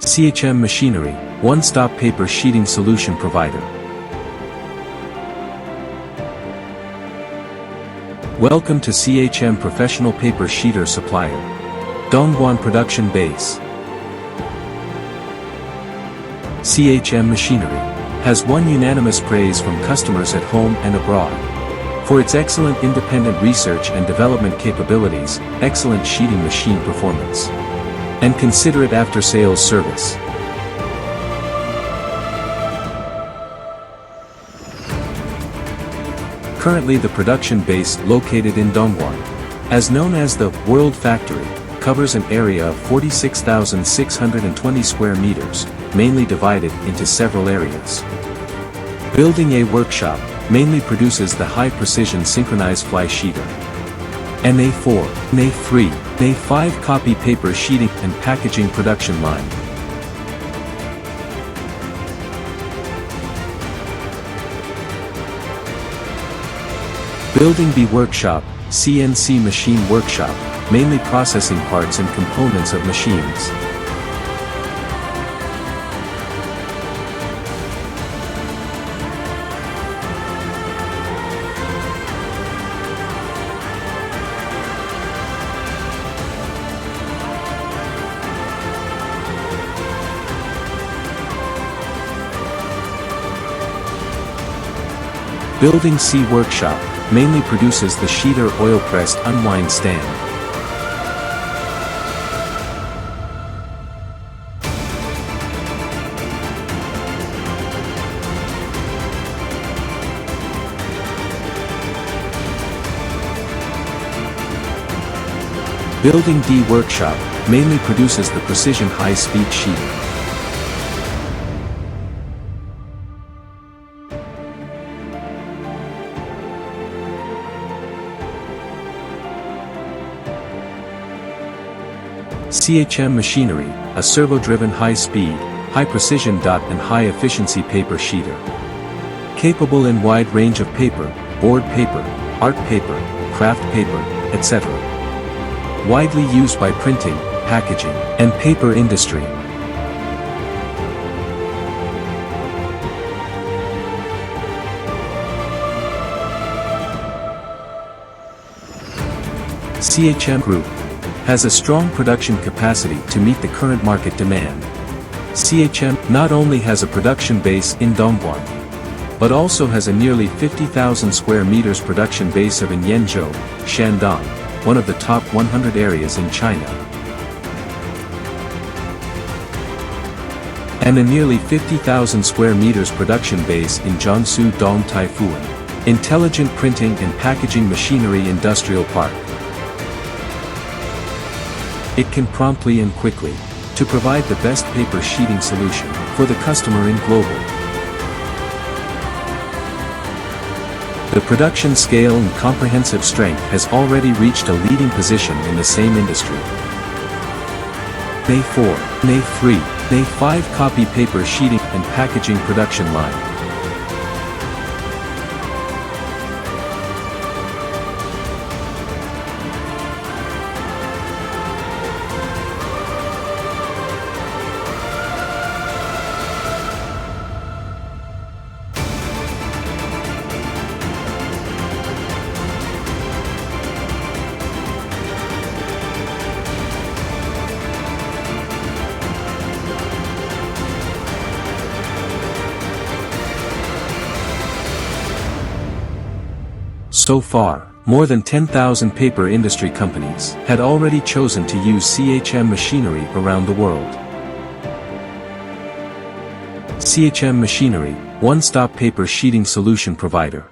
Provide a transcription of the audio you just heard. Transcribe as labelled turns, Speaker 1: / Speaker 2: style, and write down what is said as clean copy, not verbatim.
Speaker 1: CHM Machinery, one-stop paper sheeting solution provider. Welcome to CHM-Professional paper sheeter supplier. Guan production base. CHM Machinery has won unanimous praise from customers at home and abroad for its excellent independent research and development capabilities, excellent sheeting machine performance, and considerate after-sales service. Currently the production base located in Dongguan, as known as the World Factory, covers an area of 46,620 square meters, mainly divided into several areas. Building A workshop mainly produces the high-precision synchronized fly sheeter, NA4, NA3, NA5 copy paper sheeting and packaging production line. Building B workshop, CNC machine workshop, mainly processing parts and components of machines. Building C workshop mainly produces the sheeter oil-pressed unwind stand. Building D workshop mainly produces the precision high-speed sheeter. CHM Machinery, a servo-driven high-speed, high-precision dot and high-efficiency paper sheeter. Capable in wide range of paper, board paper, art paper, craft paper, etc. Widely used by printing, packaging, and paper industry. CHM Group has a strong production capacity to meet the current market demand. CHM not only has a production base in Dongguan, but also has a nearly 50,000 square meters production base in Yenzhou, Shandong, one of the top 100 areas in China, and a nearly 50,000 square meters production base in Jiangsu Dong Taifuan, Intelligent Printing and Packaging Machinery Industrial Park. It can promptly and quickly to provide the best paper sheeting solution for the customer in global. The production scale and comprehensive strength has already reached a leading position in the same industry. NA4, NA3, NA5 copy paper sheeting and packaging production line. So far, more than 10,000 paper industry companies had already chosen to use CHM Machinery around the world. CHM Machinery, one-stop paper sheeting solution provider.